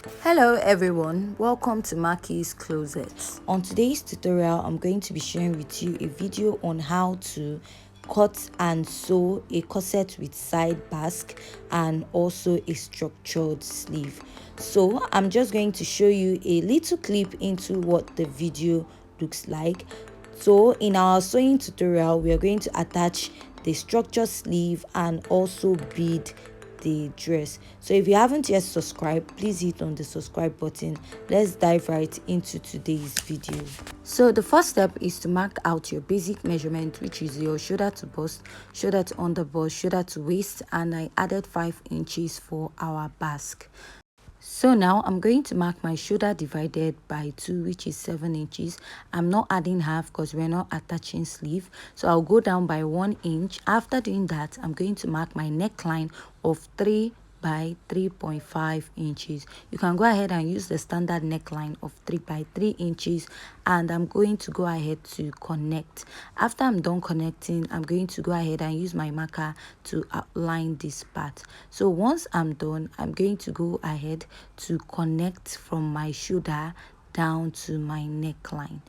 Hello everyone, welcome to Maki's Closet. On today's tutorial, I'm going to be sharing with you a video on how to cut and sew a corset with side basque and also a structured sleeve. So I'm just going to show you a little clip into what the video looks like. So in our sewing tutorial, we are going to attach the structured sleeve and also bead the dress. So if you haven't yet subscribed, please hit on the subscribe button. Let's dive right into today's video. So the first step is to mark out your basic measurement, which is your shoulder to bust, shoulder to under bust, shoulder to waist, and I added 5 inches for our basque. So now I'm going to mark my shoulder divided by 2, which is 7 inches. I'm not adding half because we're not attaching sleeve. So I'll go down by 1 inch. After doing that, I'm going to mark my neckline of 3 by 3.5 inches. You can go ahead and use the standard neckline of 3 by 3 inches, and I'm going to go ahead to connect. After I'm done connecting, I'm going to go ahead and use my marker to outline this part. So once I'm done, I'm going to go ahead to connect from my shoulder down to my neckline.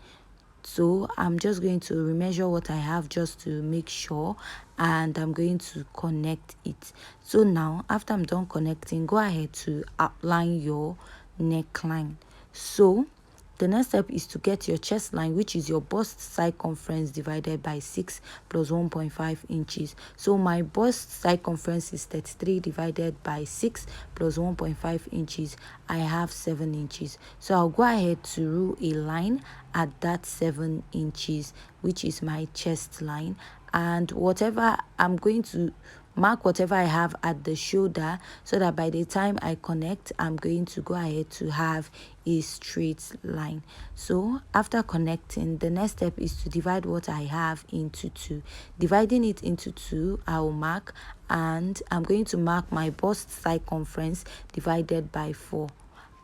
So I'm just going to remeasure what I have just to make sure, and I'm going to connect it. So now after I'm done connecting, go ahead to outline your neckline. So the next step is to get your chest line, which is your bust circumference divided by 6 plus 1.5 inches. So my bust circumference is 33 divided by 6 plus 1.5 inches. I have 7 inches. So I'll go ahead to rule a line at that 7 inches, which is my chest line. And whatever I'm going to mark whatever I have at the shoulder, so that by the time I connect, I'm going to go ahead to have a straight line. So after connecting, the next step is to divide what I have into 2. Dividing it into 2, I will mark, and I'm going to mark my bust circumference divided by 4,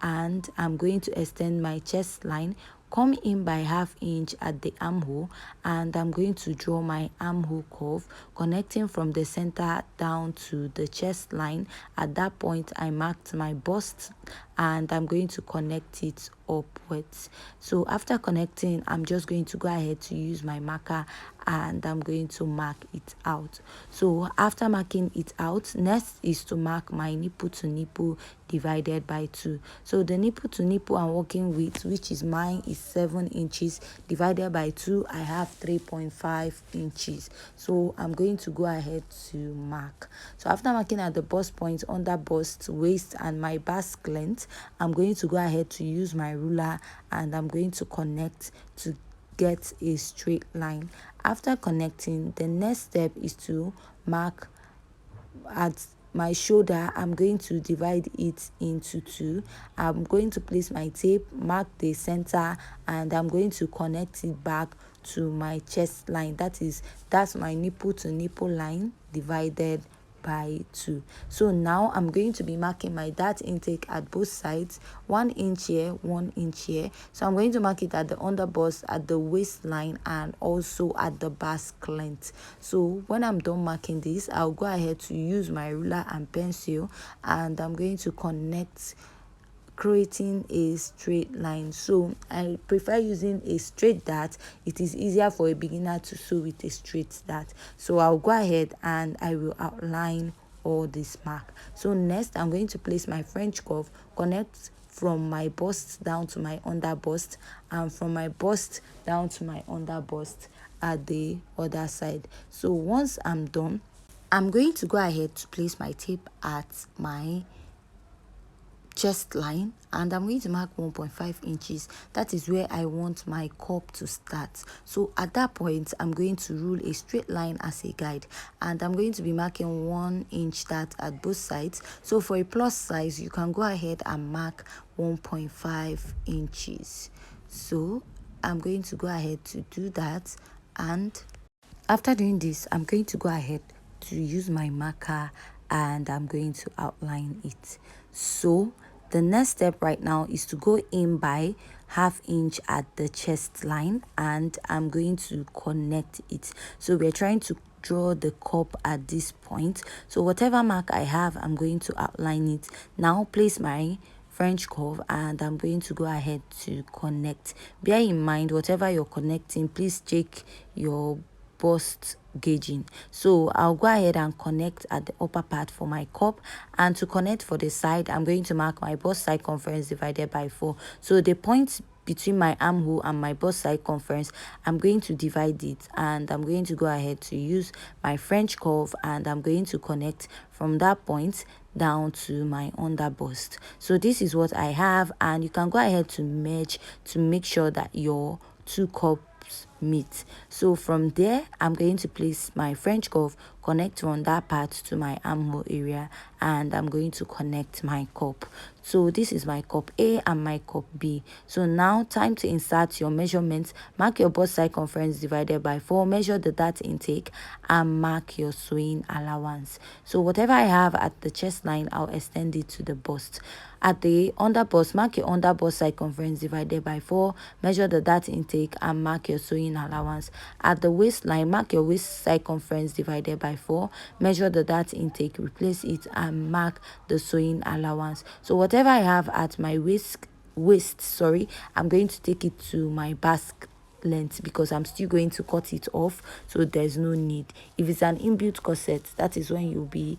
and I'm going to extend my chest line, come in by ½ inch at the armhole, and I'm going to draw my armhole curve connecting from the center down to the chest line. At that point, I marked my bust, and I'm going to connect it upwards. So after connecting, I'm just going to go ahead to use my marker, and I'm going to mark it out. So after marking it out, next is to mark my nipple to nipple divided by 2. So the nipple to nipple I'm working with, which is mine, is 7 inches divided by 2. I have 3.5 inches. So I'm going to go ahead to mark. So after marking at the bust point, under bust, waist, and my basque length, I'm going to go ahead to use my ruler, and I'm going to connect to get a straight line. After connecting, the next step is to mark at my shoulder. I'm going to divide it into 2. I'm going to place my tape, mark the center, and I'm going to connect it back to my chest line. That's my nipple to nipple line divided by 2. So now I'm going to be marking my dart intake at both sides, 1 inch here, 1 inch here. So I'm going to mark it at the under bust, at the waistline, and also at the basque length. So when I'm done marking this, I'll go ahead to use my ruler and pencil, and I'm going to connect, creating a straight line. So I prefer using a straight dart. It is easier for a beginner to sew with a straight dart. So I'll go ahead and I will outline all this mark. So next, I'm going to place my French curve, connect from my bust down to my under bust, and from my bust down to my under bust at the other side. So once I'm done, I'm going to go ahead to place my tape at my chest line, and I'm going to mark 1.5 inches. That is where I want my cup to start. So at that point, I'm going to rule a straight line as a guide, and I'm going to be marking 1 inch dart at both sides. So for a plus size, you can go ahead and mark 1.5 inches. So I'm going to go ahead to do that, and after doing this, I'm going to go ahead to use my marker, and I'm going to outline it. So the next step right now is to go in by ½ inch at the chest line, and I'm going to connect it. So we're trying to draw the cup at this point. So whatever mark I have, I'm going to outline it. Now place my French curve, and I'm going to go ahead to connect. Bear in mind, whatever you're connecting, please check your bust gauging. So I'll go ahead and connect at the upper part for my cup, and to connect for the side, I'm going to mark my bust circumference divided by 4. So the point between my armhole and my bust circumference, I'm going to divide it, and I'm going to go ahead to use my French curve, and I'm going to connect from that point down to my under bust. So this is what I have, and you can go ahead to merge to make sure that your two cups meet. So from there, I'm going to place my French curve, connect from that part to my armhole area, and I'm going to connect my cup. So this is my cup A and my cup B. So now time to insert your measurements. Mark your bust circumference divided by 4, measure the dart intake, and mark your sewing allowance. So whatever I have at the chest line, I'll extend it to the bust. At the under bust, mark your under bust circumference divided by 4, measure the dart intake, and mark your sewing allowance. At the waistline, mark your waist circumference divided by 4, measure the dart intake, replace it, and mark the sewing allowance. So whatever I have at my waist, I'm going to take it to my basque length, because I'm still going to cut it off, so there's no need. If it's an inbuilt corset, that is when you'll be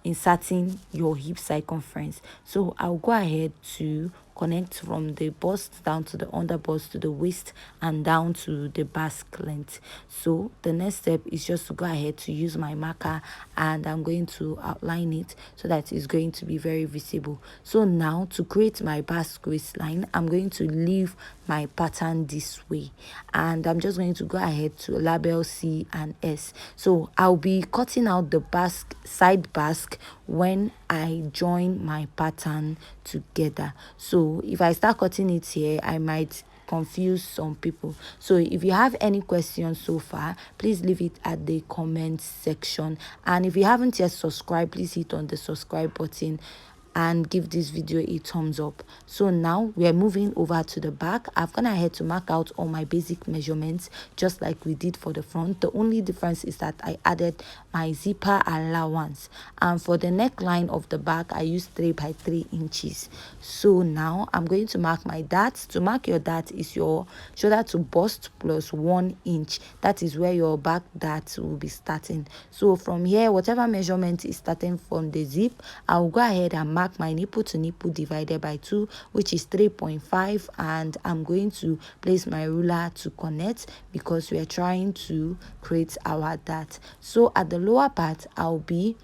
inserting your hip circumference. So I'll go ahead to connect from the bust down to the under bust to the waist and down to the basque length. So the next step is just to go ahead to use my marker, and I'm going to outline it so that it's going to be very visible. So now to create my basque waistline, I'm going to leave my pattern this way, and I'm just going to go ahead to label C and S. So I'll be cutting out the basque side basque when I join my pattern together. So if I start cutting it here, I might confuse some people. So if you have any questions so far, please leave it at the comment section, and if you haven't yet subscribed, please hit on the subscribe button and give this video a thumbs up. So now we are moving over to the back. I've gone ahead to mark out all my basic measurements just like we did for the front. The only difference is that I added my zipper allowance, and for the neckline of the back I used 3 by 3 inches. So now I'm going to mark my dart. To mark your dart is your shoulder to bust plus 1 inch. That is where your back dart will be starting. So from here, whatever measurement is starting from the zip, I'll go ahead and mark my nipple to nipple divided by 2, which is 3.5, and I'm going to place my ruler to connect because we are trying to create our dart. So at the lower part, I'll be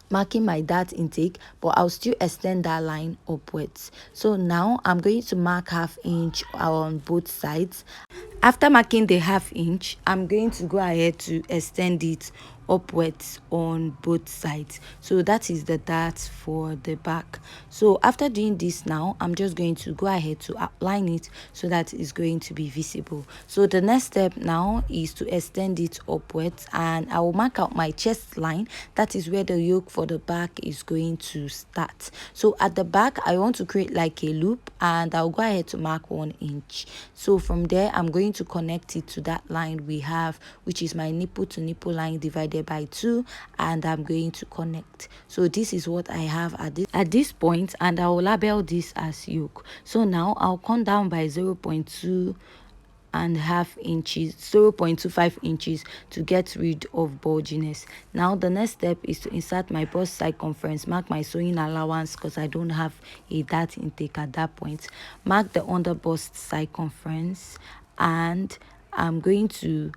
marking my dart intake, but I'll still extend that line upwards. So now I'm going to mark 1/2 inch on both sides. After marking the 1/2 inch, I'm going to go ahead to extend it upwards on both sides. So that is the dart for the back. So after doing this, now I'm just going to go ahead to outline it so that it's going to be visible. So the next step now is to extend it upwards, and I will mark out my chest line. That is where the yoke for the back is going to start. So at the back, I want to create like a loop, and I'll go ahead to mark 1 inch. So from there, I'm going to connect it to that line we have, which is my nipple to nipple line divided by 2, and I'm going to connect. So this is what I have at this point, and I will label this as yoke. So now I'll come down by 0.2 and 1/2 inches, 0.25 inches, to get rid of bulginess. Now the next step is to insert my bust circumference, mark my sewing allowance because I don't have a dart intake at that point, mark the under bust circumference, and I'm going to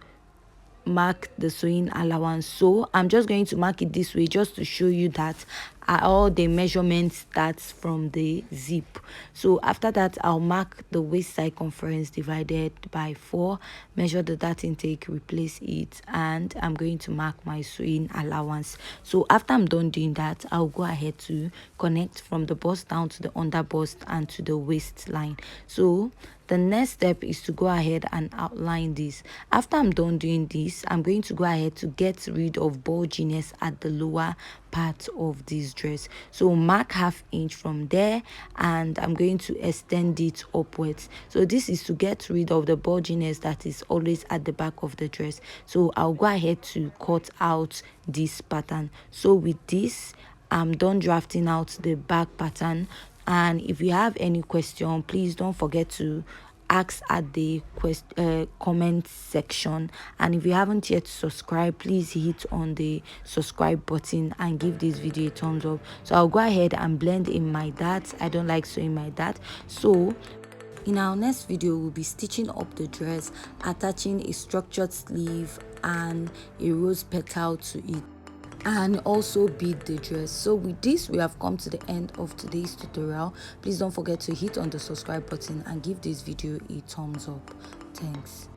mark the sewing allowance. So I'm just going to mark it this way just to show you that all the measurements starts from the zip. So after that, I'll mark the waist circumference divided by 4, measure the dart intake, replace it, and I'm going to mark my sewing allowance. So after I'm done doing that, I'll go ahead to connect from the bust down to the under bust and to the waistline. So the next step is to go ahead and outline this. After I'm done doing this, I'm going to go ahead to get rid of bulginess at the lower part of this dress. So mark 1/2 inch from there, and I'm going to extend it upwards. So this is to get rid of the bulginess that is always at the back of the dress. So I'll go ahead to cut out this pattern. So with this, I'm done drafting out the back pattern. And if you have any question, please don't forget to ask at the comment section. And if you haven't yet subscribed, please hit on the subscribe button and give this video a thumbs up. So I'll go ahead and blend in my darts. I don't like sewing my dart, so in our next video we'll be stitching up the dress, attaching a structured sleeve and a rose petal to it, and also bead the dress. So with this, we have come to the end of today's tutorial. Please don't forget to hit on the subscribe button and give this video a thumbs up. Thanks.